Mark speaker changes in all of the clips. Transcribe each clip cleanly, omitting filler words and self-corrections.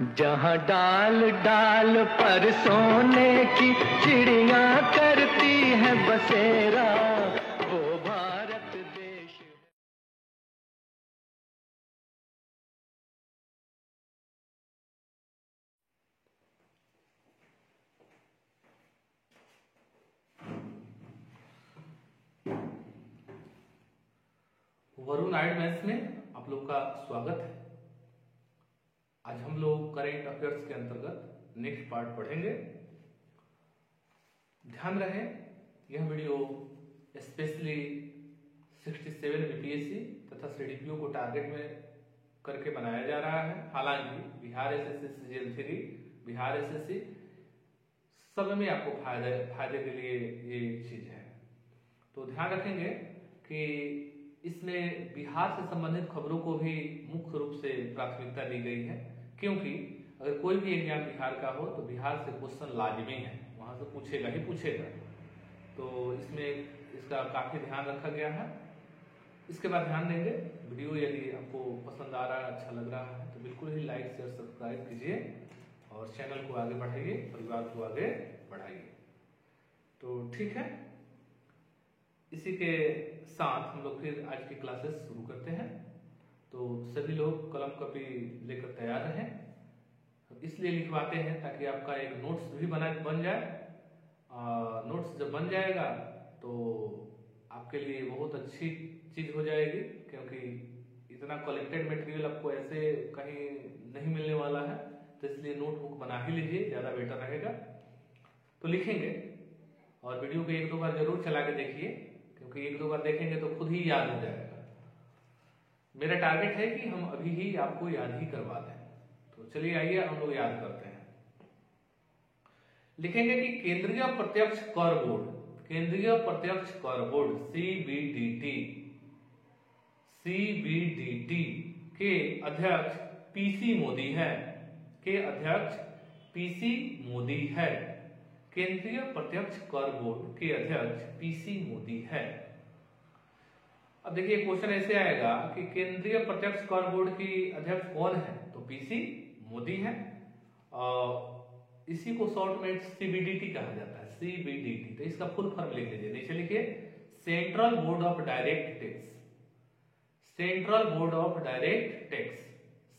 Speaker 1: जहाँ डाल डाल पर सोने की चिड़िया करती है बसेरा, वो भारत देश है।
Speaker 2: वरुण आइड मैथ्स में आप लोग का स्वागत है। आज हम लोग करेंट अफेयर्स के अंतर्गत नेक्स्ट पार्ट पढ़ेंगे। ध्यान रहे यह वीडियो स्पेशली 67 बीपीएससी तथा सीडीपीओ को टारगेट में करके बनाया जा रहा है। हालांकि Bihar SSC, CGL 3, Bihar SSC सब में आपको फायदे के लिए ये चीज है। तो ध्यान रखेंगे कि इसमें बिहार से संबंधित खबरों को भी मुख्य रूप से प्राथमिकता दी गई है, क्योंकि अगर कोई भी एग्जाम बिहार का हो तो बिहार से क्वेश्चन लाजमी है, वहां से पूछेगा ही पूछेगा। तो इसमें इसका काफी ध्यान रखा गया है। इसके बाद ध्यान देंगे, वीडियो यदि आपको पसंद आ रहा है, अच्छा लग रहा है तो बिल्कुल ही लाइक शेयर सब्सक्राइब कीजिए और चैनल को आगे बढ़ाइए, परिवार को आगे बढ़ाइए। तो ठीक है, इसी के साथ हम लोग फिर आज की क्लासेस शुरू करते हैं। तो सभी लोग कलम कॉपी लेकर तैयार रहें। इसलिए लिखवाते हैं ताकि आपका एक नोट्स भी बन जाए। नोट्स जब बन जाएगा तो आपके लिए बहुत अच्छी चीज हो जाएगी, क्योंकि इतना कलेक्टेड मटेरियल आपको ऐसे कहीं नहीं मिलने वाला है। तो इसलिए नोटबुक बना ही लीजिए, ज्यादा बेटर रहेगा। तो लिखेंगे और वीडियो को एक दो बार जरूर चला के देखिए, क्योंकि एक दो बार देखेंगे तो खुद ही याद हो जाएगा। मेरा टारगेट है कि हम अभी ही आपको याद ही करवा दें। तो चलिए आइए हम लोग याद करते हैं। लिखेंगे कि केंद्रीय प्रत्यक्ष कर बोर्ड, केंद्रीय प्रत्यक्ष कर बोर्ड सीबीडीटी के अध्यक्ष पीसी मोदी है, के अध्यक्ष पीसी मोदी है। केंद्रीय प्रत्यक्ष कर बोर्ड के अध्यक्ष पीसी मोदी है। अब देखिए क्वेश्चन ऐसे आएगा कि केंद्रीय प्रत्यक्ष कर बोर्ड की अध्यक्ष कौन है, तो पीसी मोदी है। इसी को शॉर्ट में सीबीडीटी कहा जाता है, सीबीडीटी। तो इसका फुल फॉर्म लिख लीजिए, नीचे लिखिए central board of direct tax, central board of direct tax,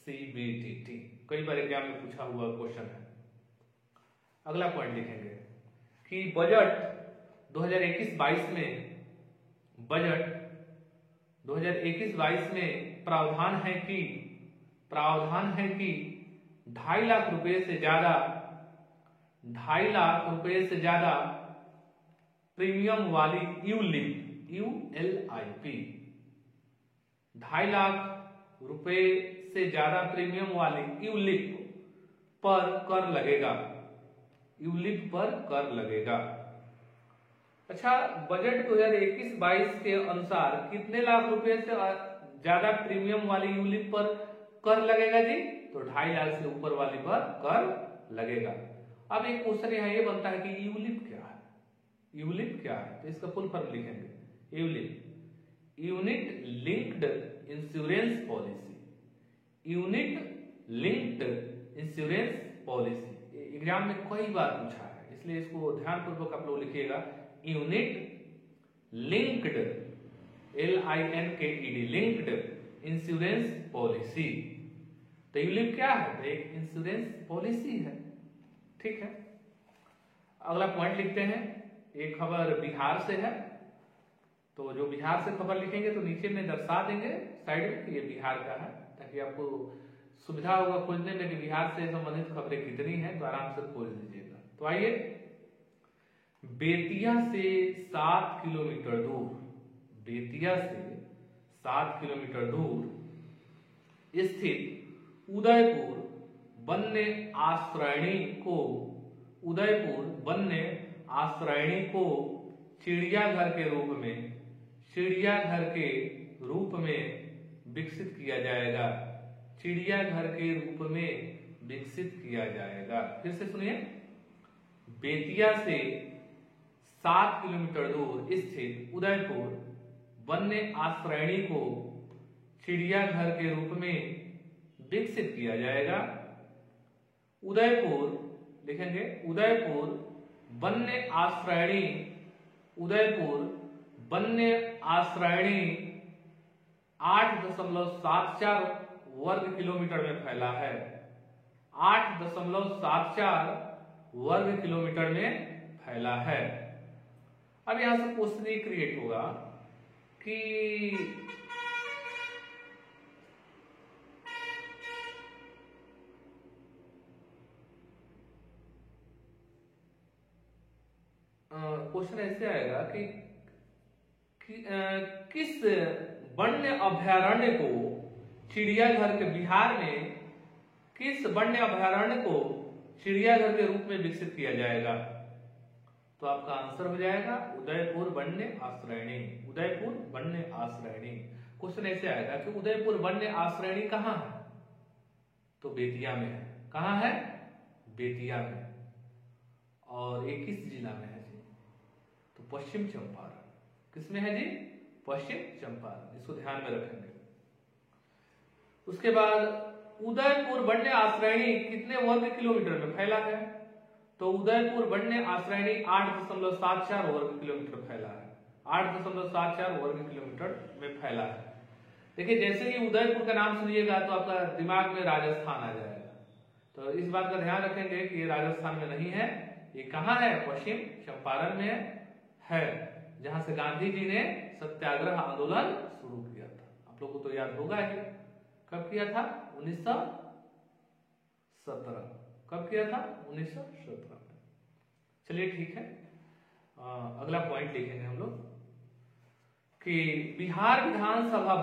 Speaker 2: CBDT. कई बार एग्जाम में पूछा हुआ क्वेश्चन है। अगला पॉइंट लिखेंगे कि बजट 2021-22 में, बजट 2021-22 में प्रावधान है कि 2.5 लाख रुपए से ज्यादा, 2.5 लाख रुपए से ज्यादा प्रीमियम वाली यूलिप, यूएलआईपी, 2.5 लाख रुपए से ज्यादा प्रीमियम वाली यूलिप पर कर लगेगा, यूलिप पर कर लगेगा। अच्छा, बजट 2021-22 के अनुसार कितने लाख रुपए से ज्यादा प्रीमियम वाली यूलिप पर कर लगेगा जी? तो 2.5 लाख से ऊपर वाली पर कर लगेगा। अब एक क्वेश्चन यहाँ ये बनता है कि यूलिप क्या है, यूलिप क्या है? तो इसका फुल फॉर्म लिखेंगे, ULIP unit linked insurance policy, unit linked insurance policy. Exam में कई बार पूछा है, इसलिए इसको ध्यानपूर्वक आप लोग लिखिएगा। Unit linked, LINKED, linked insurance policy. तो यूलिप क्या है? तो एक इंश्योरेंस पॉलिसी है। ठीक है, अगला पॉइंट लिखते हैं। एक खबर बिहार से है, तो जो बिहार से खबर लिखेंगे तो नीचे में दर्शा देंगे साइड में कि ये बिहार का है, ताकि आपको सुविधा होगा खोजने में कि बिहार से संबंधित खबरें कितनी हैं, तो आराम से खोज लीजिएगा। तो आइए, बेतिया से 7 किलोमीटर दूर, बेतिया से 7 किलोमीटर दूर स्थित उदयपुर वन्य आश्रयणी को, उदयपुर वन्य आश्रयणी को चिड़ियाघर के रूप में, चिड़ियाघर के रूप में विकसित किया जाएगा, चिड़ियाघर के रूप में विकसित किया जाएगा। फिर से सुनिए, बेतिया से 7 किलोमीटर दूर स्थित उदयपुर वन्य आश्रयणी को चिड़ियाघर के रूप में विकसित किया जाएगा, उदयपुर लिखेंगे उदयपुर वन्य आश्रयणी, उदयपुर वन्य आश्रयणी 8.74 वर्ग किलोमीटर में फैला है, 8.74 वर्ग किलोमीटर में फैला है। अब यहां से क्वेश्चन ये क्रिएट होगा कि क्वेश्चन ऐसे आएगा कि किस वन्य अभयारण्य को चिड़ियाघर के बिहार में किस वन्य अभयारण्य को चिड़ियाघर के रूप में विकसित किया जाएगा? तो आपका आंसर हो जाएगा उदयपुर वन्य आश्रयणी, उदयपुर वन्य आश्रयणी। क्वेश्चन ऐसे आएगा कि उदयपुर वन्य आश्रयणी कहाँ है? तो बेतिया में है। कहाँ है? बेतिया में। और ये किस जिला में है जी? तो पश्चिम चंपारण। किसमें है जी? पश्चिम चंपारण। इसको ध्यान में रखेंगे। उसके बाद उदयपुर वन्य आश्रयणी कितने वर्ग किलोमीटर में फैला है? तो उदयपुर वन्य आश्रयणी 8.74 वर्ग किलोमीटर फैला है, 8.74 वर्ग किलोमीटर में फैला है। देखिए जैसे ही उदयपुर का नाम सुनिएगा तो आपका दिमाग में राजस्थान आ जाएगा, तो इस बात का ध्यान रखेंगे कि ये राजस्थान में नहीं है, ये कहाँ है? पश्चिम चंपारण में है, जहां से गांधी जी ने सत्याग्रह आंदोलन शुरू किया था। आप लोगों को तो याद होगा ही, कब किया था? 1917। कब किया था? 1917 में। चलिए ठीक है, अगला पॉइंट लिखेंगे हम लोग कि बिहार विधानसभा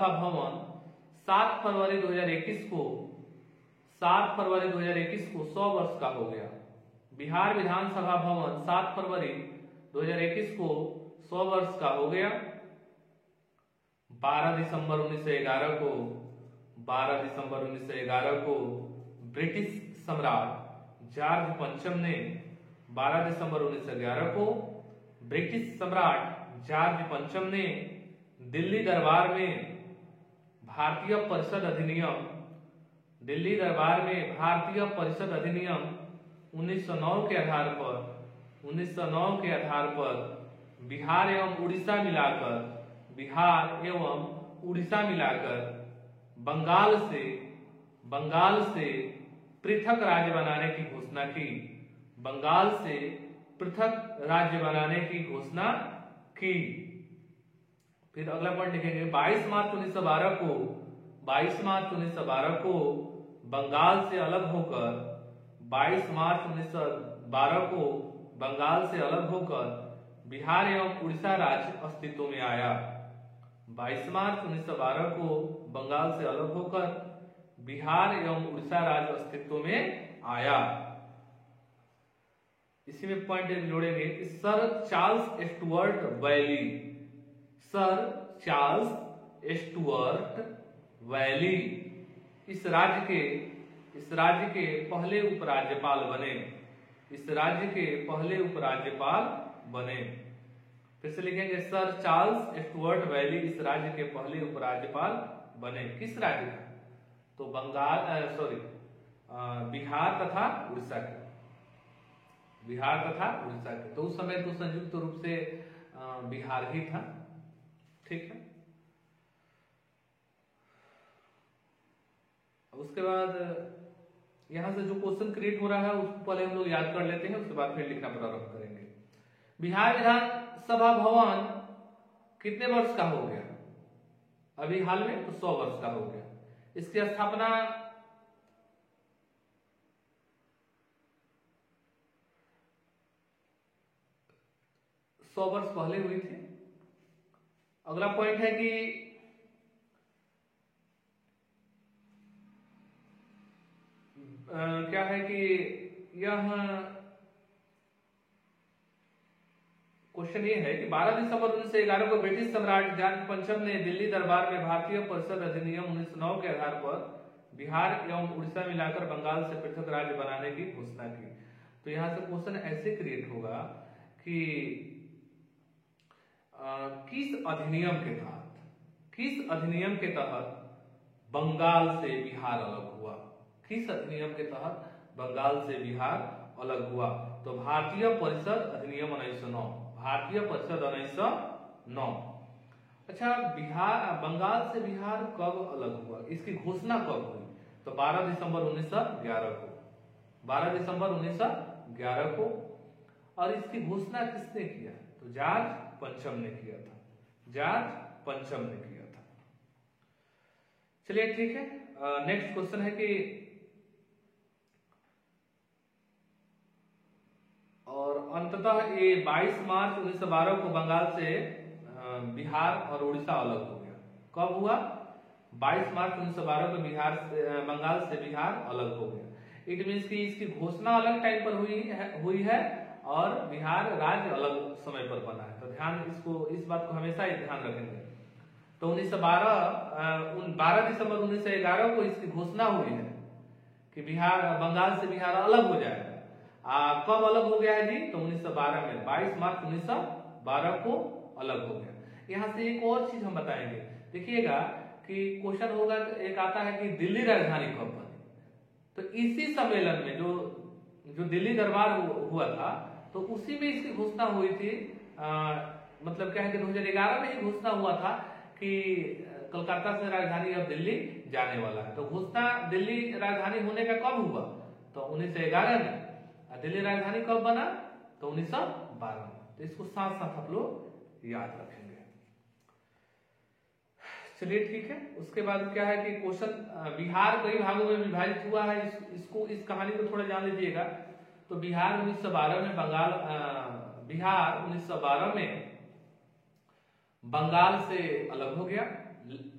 Speaker 2: भवन 7 फरवरी 2021 को 100 वर्ष का हो गया। बिहार विधानसभा भवन 7 फरवरी 2021 को 100 वर्ष का हो गया। 12 दिसंबर 1911 को ब्रिटिश सम्राट जॉर्ज पंचम ने 12 दिसंबर 1911 को ब्रिटिश सम्राट जॉर्ज पंचम ने दिल्ली दरबार में भारतीय परिषद अधिनियम 1909 के आधार पर बिहार एवं उड़ीसा मिलाकर बंगाल से पृथक राज्य बनाने की घोषणा की। बंगाल से पृथक राज्य बनाने की घोषणा की। फिर अगला पॉइंट लिखेंगे 22 मार्च 1912 को बंगाल से अलग होकर 22 मार्च 1912 को बंगाल से अलग होकर बिहार एवं उड़ीसा राज्य अस्तित्व में आया। 22 मार्च 1912 को बंगाल से अलग होकर बिहार एवं उड़ीसा राज्य अस्तित्व में आया। इसी में पॉइंट जोड़ेंगे कि सर चार्ल्स स्टुअर्ट वैली इस राज्य के पहले उपराज्यपाल बने। फिर से लिखेंगे सर चार्ल्स स्टुअर्ट वैली इस राज्य के पहले उपराज्यपाल बने। किस राज्य का? तो बिहार तथा उड़ीसा के। तो उस समय तो संयुक्त रूप से बिहार ही था। ठीक है, उसके बाद यहां से जो क्वेश्चन क्रिएट हो रहा है उसको पहले हम लोग याद कर लेते हैं, उसके बाद फिर लिखना प्रारंभ करेंगे। बिहार विधानसभा भवन कितने वर्ष का हो गया? अभी हाल में तो 100 वर्ष का हो गया। इसकी स्थापना वर्ष पहले हुई थी। अगला पॉइंट है कि क्या है कि यह क्वेश्चन ये है कि 12 दिसंबर 1911 को ब्रिटिश सम्राट जॉर्ज पंचम ने दिल्ली दरबार में भारतीय परिषद अधिनियम 1909 के आधार पर बिहार एवं उड़ीसा मिलाकर बंगाल से पृथक राज्य बनाने की घोषणा की। तो यहां से क्वेश्चन ऐसे क्रिएट होगा कि किस अधिनियम के तहत बंगाल से बिहार अलग हुआ। किस अधिनियम के तहत बंगाल से बिहार अलग हुआ? तो भारतीय परिषद अधिनियम 1909, भारतीय परिषद 1909। अच्छा, बंगाल से बिहार कब अलग हुआ, इसकी घोषणा कब हुई? तो 12 दिसंबर 1911 को, 12 दिसंबर 1911 को। और इसकी घोषणा किसने किया? तो जॉर्ज पंचम ने किया था, जॉर्ज पंचम ने किया था। चलिए ठीक है, नेक्स्ट क्वेश्चन है कि और अंततः ये 22 मार्च 1912 को बंगाल से बिहार और उड़ीसा अलग हो गया। कब हुआ? 22 मार्च 1912 को बंगाल से बिहार अलग हो गया। इट मीन्स कि इसकी घोषणा अलग टाइम पर हुई है और बिहार राज्य अलग समय पर बना है। तो ध्यान इस बात को हमेशा ही ध्यान रखेंगे। तो 12 दिसंबर 1911 को इसकी घोषणा हुई है कि बंगाल से बिहार अलग हो जाएगा। कब अलग हो गया है जी? तो 1912 में, 22 मार्च 1912 को अलग हो गया। यहाँ से एक और चीज हम बताएंगे, देखिएगा कि क्वेश्चन होगा, एक आता है कि दिल्ली राजधानी कब बनी? तो इसी सम्मेलन में जो दिल्ली दरबार हुआ था, तो उसी में इसकी घोषणा हुई थी। मतलब क्या है कि 2011 में ही घोषणा हुआ था कि कलकत्ता से राजधानी अब दिल्ली जाने वाला है। तो घोषणा दिल्ली राजधानी होने का कब हुआ? तो 1911 में। दिल्ली राजधानी कब बना? तो 1912 में। तो इसको साथ साथ आप लोग याद रखेंगे। चलिए ठीक है, उसके बाद क्या है कि क्वेश्चन, बिहार कई भागों में विभाजित हुआ है। इस कहानी को थोड़ा जान लीजिएगा। तो बिहार 1912 में बिहार 1912 में बंगाल से अलग हो गया।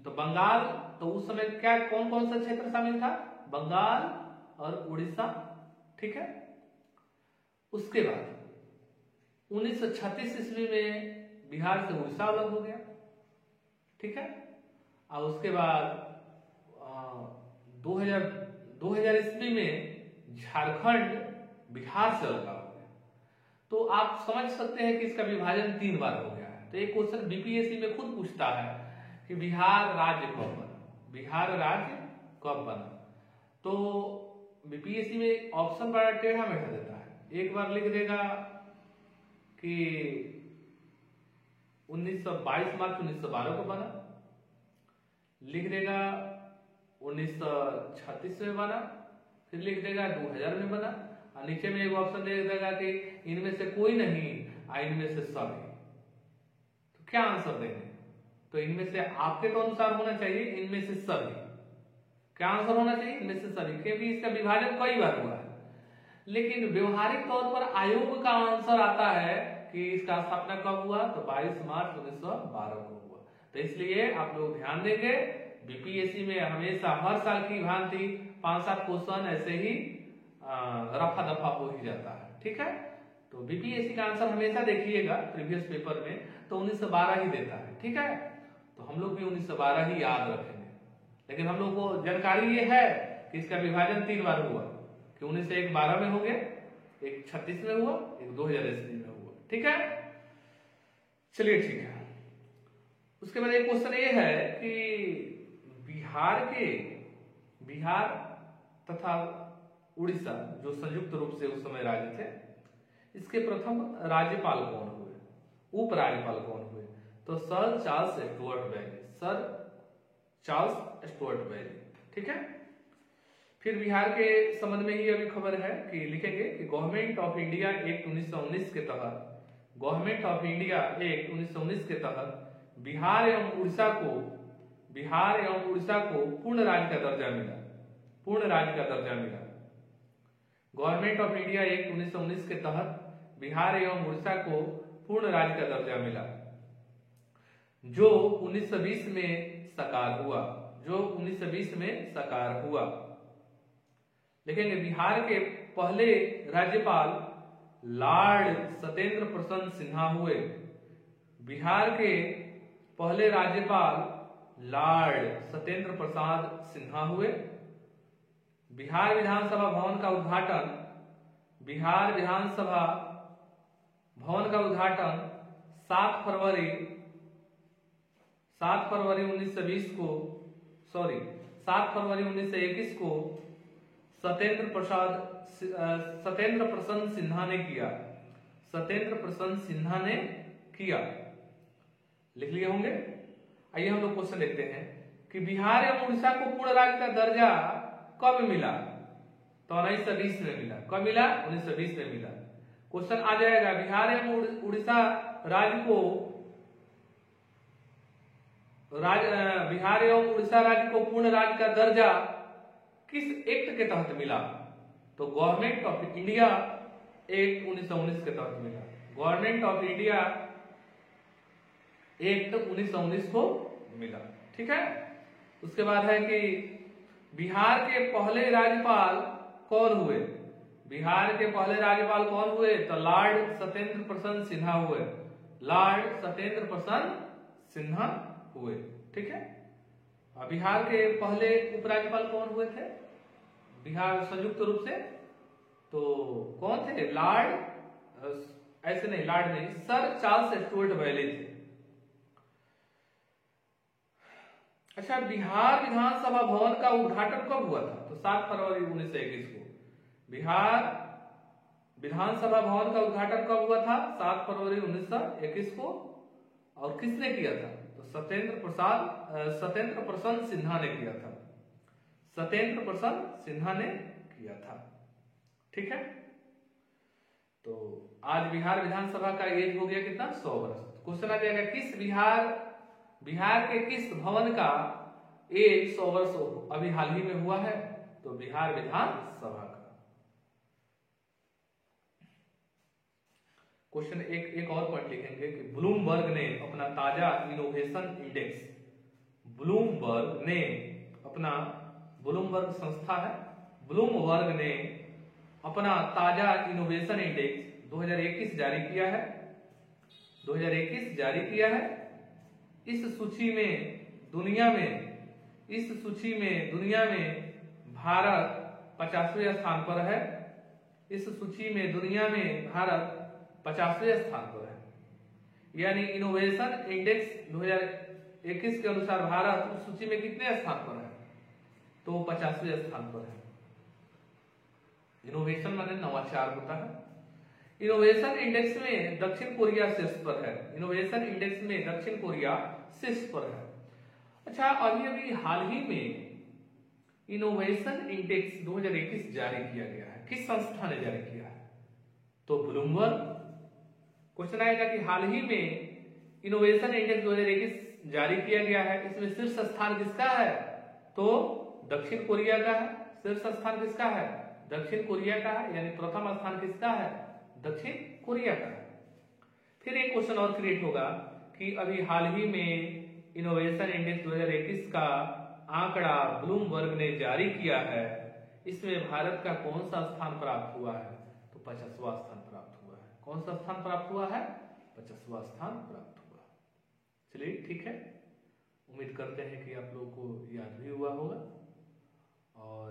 Speaker 2: तो बंगाल, तो उस समय क्या कौन कौन सा क्षेत्र शामिल था? बंगाल और उड़ीसा, ठीक है। उसके बाद 1936 ईस्वी में बिहार से उड़ीसा अलग हो गया, ठीक है। और उसके बाद 2000 ईस्वी में झारखंड बिहार से अलग हो गया। तो आप समझ सकते हैं कि इसका विभाजन 3 बार हो गया है। तो एक क्वेश्चन बीपीएससी में खुद पूछता है कि बिहार राज्य कब बना, बिहार राज्य कब बना। तो बीपीएससी में ऑप्शन बड़ा टेढ़ा मेढ़ा देता है। एक बार लिख देगा कि 22 मार्च 1912 को बना, लिख देगा 1936 में बना, फिर लिख देगा 2000 में बना, और नीचे में एक ऑप्शन दे देगा कि इनमें से कोई नहीं, इनमें से सभी। तो क्या आंसर देंगे? तो इनमें से आपके तो अनुसार होना चाहिए इनमें से सभी। क्या आंसर होना चाहिए? इनमें से सभी, क्योंकि इसका विभाजन कई बार हुआ है। लेकिन व्यवहारिक तौर पर आयोग का आंसर आता है कि इसका स्थापना कब हुआ? तो 22 मार्च 1912 को हुआ। तो इसलिए आप लोग ध्यान देंगे, बीपीएससी में हमेशा हर साल की भांति 5-7 क्वेश्चन ऐसे ही रफा दफा हो ही जाता है, ठीक है। तो बीपीएससी का आंसर हमेशा देखिएगा प्रीवियस पेपर में तो 1912 ही देता है, ठीक है। तो हम लोग भी 1912 ही याद रखेंगे। लेकिन हम लोग को जानकारी ये है कि इसका विभाजन 3 बार हुआ, कि 1912 में हो गया, एक 36 में हुआ, एक 2000 ईस्वी में हुआ, ठीक है। चलिए ठीक है। उसके बाद एक क्वेश्चन ये है कि बिहार तथा उड़ीसा जो संयुक्त रूप से उस समय राज्य थे, इसके प्रथम राज्यपाल कौन हुए, उपराज्यपाल कौन हुए? तो सर चार्ल्स स्टुअर्ट बैली, सर चार्ल्स स्टुअर्ट बैली, ठीक है। फिर बिहार के संबंध में ही अभी खबर है कि लिखेंगे कि गवर्नमेंट ऑफ इंडिया एक्ट 1919 के तहत, गवर्नमेंट ऑफ इंडिया एक्ट 1919 के तहत बिहार एवं उड़ीसा को पूर्ण राज्य का दर्जा मिला, पूर्ण राज्य का दर्जा मिला। गवर्नमेंट ऑफ इंडिया एक्ट 1919 के तहत बिहार एवं उड़ीसा को पूर्ण राज्य का दर्जा मिला, जो 1920 में साकार हुआ, जो 1920 में साकार हुआ। देखेंगे बिहार के पहले राज्यपाल लॉर्ड सत्येंद्र प्रसन्न सिन्हा हुए, बिहार के पहले राज्यपाल लॉर्ड सत्येंद्र प्रसाद सिन्हा हुए। बिहार विधानसभा भवन का उद्घाटन, बिहार विधानसभा भवन का उद्घाटन 7 फरवरी 1920 को, 7 फरवरी 1921 को सत्येंद्र प्रसन्न सिन्हा ने किया। सत्येंद्र प्रसन्न सिन्हा ने किया, लिख लिए होंगे। आइए हम लोग क्वेश्चन देखते हैं कि बिहार एवं उड़ीसा को पूर्ण राज्य का दर्जा कब मिला? तो 1920 में मिला। कब मिला? 1920 में मिला। क्वेश्चन आ जाएगा, बिहार एवं उड़ीसा राज्य को बिहार एवं उड़ीसा राज्य को पूर्ण राज्य का दर्जा किस एक्ट के तहत मिला? तो गवर्नमेंट ऑफ इंडिया एक्ट 1919 के तहत मिला। गवर्नमेंट ऑफ इंडिया एक्ट 1919 को मिला। ठीक है। उसके बाद है कि बिहार के पहले राज्यपाल कौन हुए? बिहार के पहले राज्यपाल कौन हुए? तो लॉर्ड सत्येंद्र प्रसन्न सिन्हा हुए। लॉर्ड सत्येंद्र प्रसन्न सिन्हा हुए। ठीक है। बिहार के पहले उपराज्यपाल कौन हुए थे बिहार संयुक्त रूप से? तो कौन थे? लॉर्ड, ऐसे नहीं, लॉर्ड नहीं, सर चार्ल्स स्टुअर्ट बैली थे। अच्छा, बिहार विधानसभा भवन का उद्घाटन कब हुआ था? तो 7 फरवरी 1921 को। बिहार विधानसभा भवन का उद्घाटन कब हुआ था? 7 फरवरी 1921 को। और किसने किया था? तो सत्येंद्र प्रसन्न सिन्हा ने किया था। सत्येंद्र प्रसन्न सिन्हा ने किया था। ठीक है। तो आज बिहार विधानसभा का एज हो गया कितना? 100 वर्ष। क्वेश्चन आ जाएगा, किस बिहार के किस भवन का एज 100 वर्ष अभी हाल ही में हुआ है? तो बिहार विधानसभा का। क्वेश्चन एक और पॉइंट लिखेंगे कि ब्लूमबर्ग ने अपना ताजा इनोवेशन इंडेक्स, ब्लूमबर्ग संस्था है, ब्लूमबर्ग ने अपना ताजा इनोवेशन इंडेक्स 2021 जारी किया है। 2021 जारी किया है। इस सूची में दुनिया में भारत 50वें स्थान पर है। इस सूची में दुनिया में भारत 50वें स्थान पर है। यानी इनोवेशन इंडेक्स 2021 के अनुसार भारत उस सूची में कितने स्थान पर है? तो 50वें स्थान पर है। इनोवेशन माने नवाचार होता है। इनोवेशन इंडेक्स में दक्षिण कोरिया शीर्ष पर है। इनोवेशन इंडेक्स में दक्षिण कोरिया शीर्ष पर है। अच्छा, अभी हाल ही में इनोवेशन इंडेक्स 2021 जारी किया गया है। किस संस्था ने जारी किया है? तो ब्लूमबर्ग। क्वेश्चन आएगा कि हाल ही में इनोवेशन इंडेक्स 2021 जारी किया गया है, इसमें शीर्ष स्थान किसका है? तो दक्षिण कोरिया का है। शीर्ष स्थान किसका है? दक्षिण कोरिया का है। यानी प्रथम स्थान किसका है? दक्षिण कोरिया का है। फिर एक क्वेश्चन और क्रिएट होगा कि अभी हाल ही में इनोवेशन इंडेक्स 2021 का आंकड़ा ब्लूमबर्ग ने जारी किया है, इसमें भारत का कौन सा स्थान प्राप्त हुआ है? तो 50वां स्थान प्राप्त हुआ है। कौन सा स्थान प्राप्त हुआ है? 50वां स्थान प्राप्त हुआ। चलिए, ठीक है। उम्मीद करते हैं कि आप लोगों को याद भी हुआ होगा। और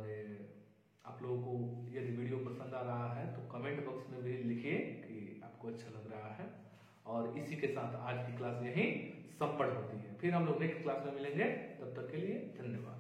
Speaker 2: आप लोगों को यदि वीडियो पसंद आ रहा है तो कमेंट बॉक्स में भी लिखिए कि आपको अच्छा लग रहा है। और इसी के साथ आज की क्लास यहीं संपन्न होती है। फिर हम लोग नेक्स्ट क्लास में मिलेंगे। तब तक के लिए धन्यवाद।